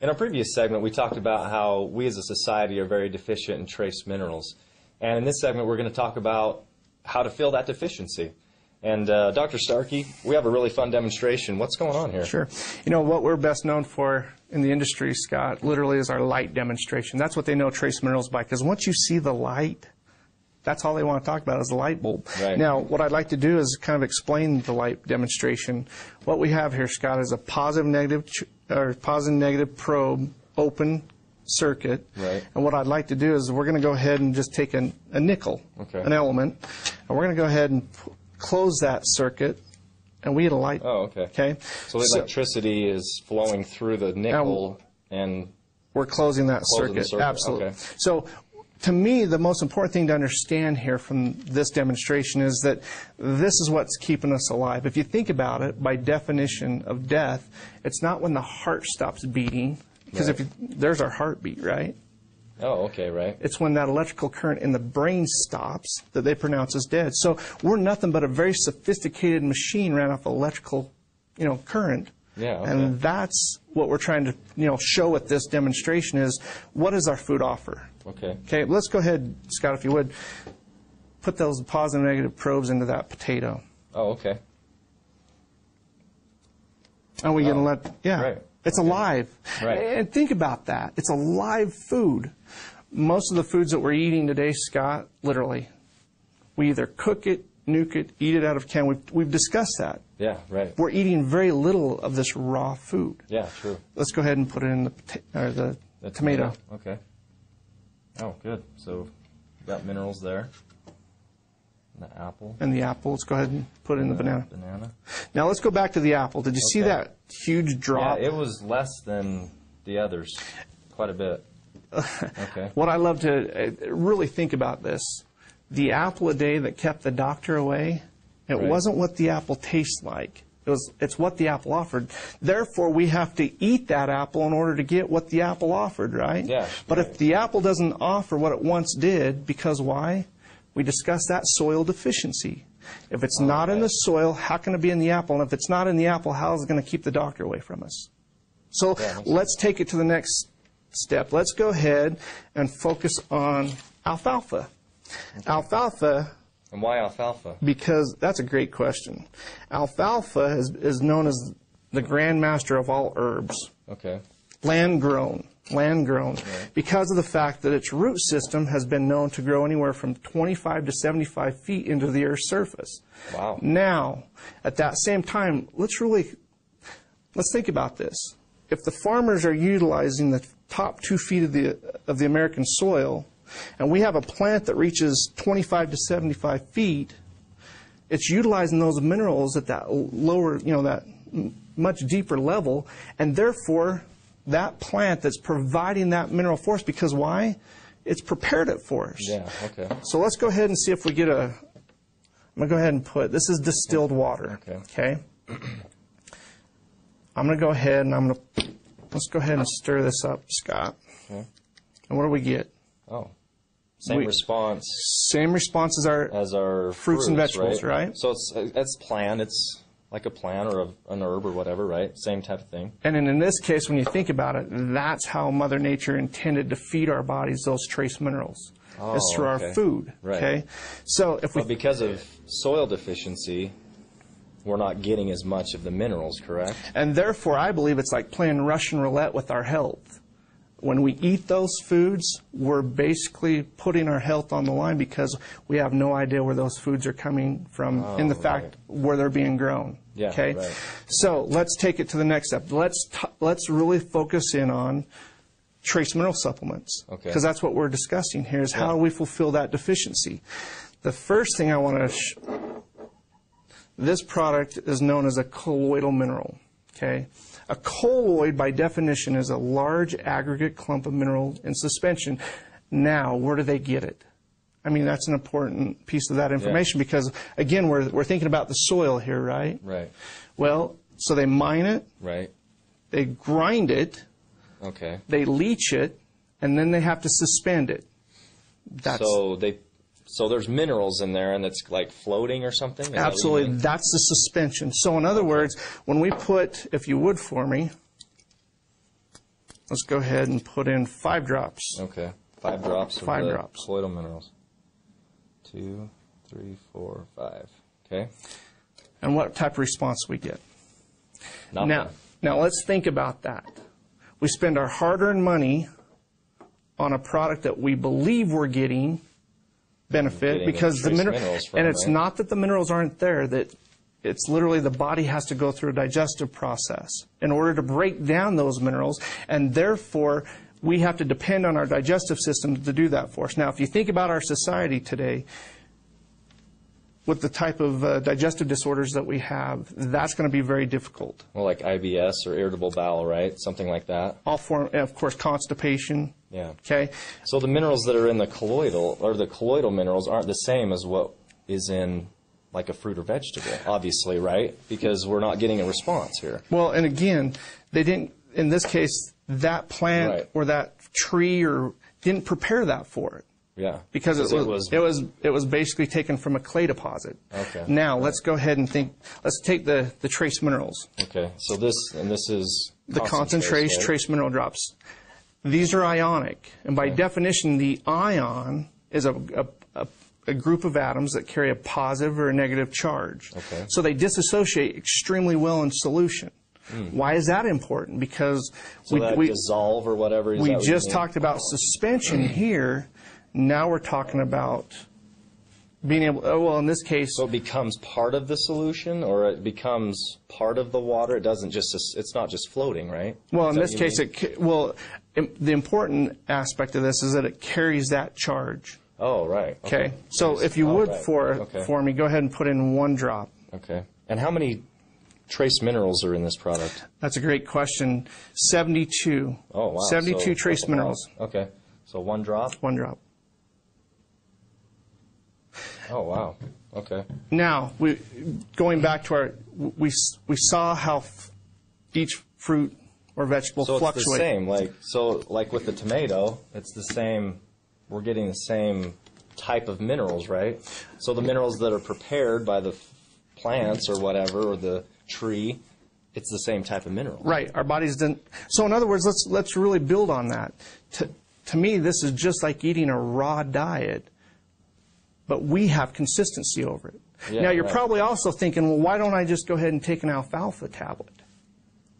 In our previous segment, we talked about how we as a society are very deficient in trace minerals. And in this segment, we're going to talk about how to fill that deficiency. And Dr. Starkey, we have a really fun demonstration. What's going on here? Sure. You know, what we're best known for in the industry, Scott, literally is our light demonstration. That's what they know trace minerals by, because once you see the light, that's all they want to talk about is the light bulb. Right. Now, what I'd like to do is kind of explain the light demonstration. What we have here, Scott, is a positive-negative probe open circuit. Right. And what I'd like to do is we're going to go ahead and just take a nickel, an element, and we're going to go ahead and close that circuit, and we get a light. Oh, okay. Okay. So the electricity is flowing through the nickel, and we're closing that circuit. Absolutely. Okay. So, to me, the most important thing to understand here from this demonstration is that this is what's keeping us alive. If you think about it, by definition of death, it's not when the heart stops beating, because there's our heartbeat, right? Oh, okay, right. It's when that electrical current in the brain stops that they pronounce us dead. So we're nothing but a very sophisticated machine ran off electrical, current. Yeah, okay. And that's what we're trying to, show with this demonstration is what does our food offer? Okay. Okay, let's go ahead, Scott, if you would, put those positive and negative probes into that potato. Oh, okay. And we're going to let, right. It's alive. Right. And think about that. It's a live food. Most of the foods that we're eating today, Scott, literally, we either cook it, nuke it, eat it out of a can. We've discussed that. Yeah, right. We're eating very little of this raw food. Yeah, true. Let's go ahead and put it in the tomato. Okay. Oh, good. So we've got minerals there. And the apple. And the apple. Let's go ahead and put it in the banana. Banana. Now let's go back to the apple. Did you see that huge drop? Yeah, it was less than the others. Quite a bit. Okay. What I love to really think about this, the apple a day that kept the doctor away, it wasn't what the apple tastes like. It's what the apple offered. Therefore, we have to eat that apple in order to get what the apple offered, right? Yeah. But if the apple doesn't offer what it once did, because why? We discussed that soil deficiency. If it's not in the soil, how can it be in the apple? And if it's not in the apple, how is it going to keep the doctor away from us? So let's take it to the next step. Let's go ahead and focus on alfalfa. Okay. Alfalfa. And why alfalfa? Because that's a great question. Alfalfa is known as the grandmaster of all herbs. Okay. Land grown. Right. Because of the fact that its root system has been known to grow anywhere from 25 to 75 feet into the Earth's surface. Wow. Now, at that same time, let's think about this. If the farmers are utilizing the top 2 feet of the American soil, and we have a plant that reaches 25 to 75 feet, it's utilizing those minerals at that lower, that much deeper level, and therefore that plant that's providing that mineral for us, because why? It's prepared it for us. Yeah, okay. So let's go ahead and see if we get I'm going to go ahead and this is distilled water. Okay. I'm going to go ahead and let's go ahead and stir this up, Scott. Okay. And what do we get? Oh. Same response. Same response as our fruits and vegetables, right? So it's plant. It's like a plant or an herb or whatever, right? Same type of thing. And in this case, when you think about it, that's how Mother Nature intended to feed our bodies those trace minerals. It's through our food. Right. Okay. So but because of soil deficiency, we're not getting as much of the minerals, correct? And therefore, I believe it's like playing Russian roulette with our health. When we eat those foods, we're basically putting our health on the line because we have no idea where those foods are coming from in the fact where they're being grown. Yeah, okay? Right. So let's take it to the next step. Let's really focus in on trace mineral supplements. Okay. Because that's what we're discussing here is how do we fulfill that deficiency. The first thing I want to this product is known as a colloidal mineral. Okay? A colloid, by definition, is a large aggregate clump of mineral in suspension. Now, where do they get it? I mean, that's an important piece of that information because, again, we're thinking about the soil here, right? Right. Well, so they mine it. Right. They grind it. Okay. They leach it, and then they have to suspend it. So there's minerals in there, and it's like floating or something? Absolutely. That's the suspension. So in other words, when we put, if you would for me, let's go ahead and put in 5 drops. Okay. 5 drops of 5 the drops. colloidal minerals. 2, 3, 4, 5. Okay. And what type of response we get? Nothing. Now let's think about that. We spend our hard-earned money on a product that we believe we're getting benefit because the minerals from, and it's right? not that the minerals aren't there, that it's literally the body has to go through a digestive process in order to break down those minerals, and therefore we have to depend on our digestive system to do that for us. Now, if you think about our society today, with the type of digestive disorders that we have, that's going to be very difficult. Well, like IBS or irritable bowel, right? Something like that. All form, and of course, constipation. Yeah. Okay. So the minerals that are in the colloidal minerals aren't the same as what is in like a fruit or vegetable, obviously, right? Because we're not getting a response here. Well, and again, they didn't. In this case, that plant Right. or that tree or didn't prepare that for it. Yeah. Because it was basically taken from a clay deposit. Okay. Now let's go ahead and think. Let's take the trace minerals. Okay. So this is The concentrated right? trace mineral drops. These are ionic, and by definition, the ion is a group of atoms that carry a positive or a negative charge. Okay. So they dissociate extremely well in solution. Why is that important? Because So that dissolve or whatever. Is we that what just you mean? talked about suspension here. Now we're talking about being able, well, in this case, So it becomes part of the solution, or it becomes part of the water. It doesn't just. It's not just floating, right? well, in Is this that case, what you mean? the important aspect of this is that it carries that charge. Oh, right. Okay. So if you Oh, would right. for me, go ahead and put in 1 drop. Okay. And how many trace minerals are in this product? That's a great question. 72. Oh, wow. 72 So trace that's a lot. minerals. Okay. So 1 drop. 1 drop. Oh, wow. Okay. Now, going back to we saw how each fruit or vegetable So fluctuates. it's the same. Like with the tomato, it's the same. We're getting the same type of minerals, right? So the minerals that are prepared by the plants or whatever, or the tree, it's the same type of mineral. Right. Our bodies didn't. So in other words, let's really build on that. To me, this is just like eating a raw diet, but we have consistency over it. Yeah, now, you're right. probably also thinking, well, why don't I just go ahead and take an alfalfa tablet?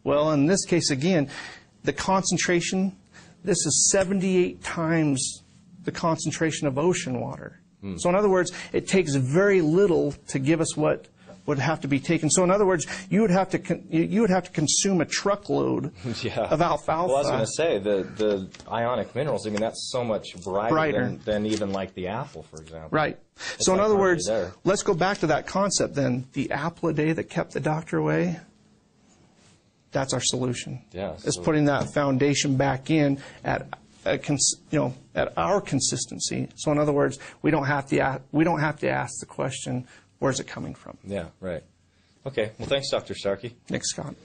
Well, in this case, again, the concentration, this is 78 times the concentration of ocean water. So in other words, it takes very little to give us what would have to be taken. So in other words, you would have to consume a truckload Yeah. of alfalfa. Well, I was going to say the ionic minerals. I mean, that's so much brighter. Than even like the apple, for example. Right. It's So in like other hardly words, there. let's go back to that concept then. The apple a day that kept the doctor away, that's our solution. Yeah, It's so- putting that foundation back in at our consistency. So in other words, we don't have to ask the question, where's it coming from? Yeah, right. Okay. Well, thanks, Dr. Starkey. Nick Scott.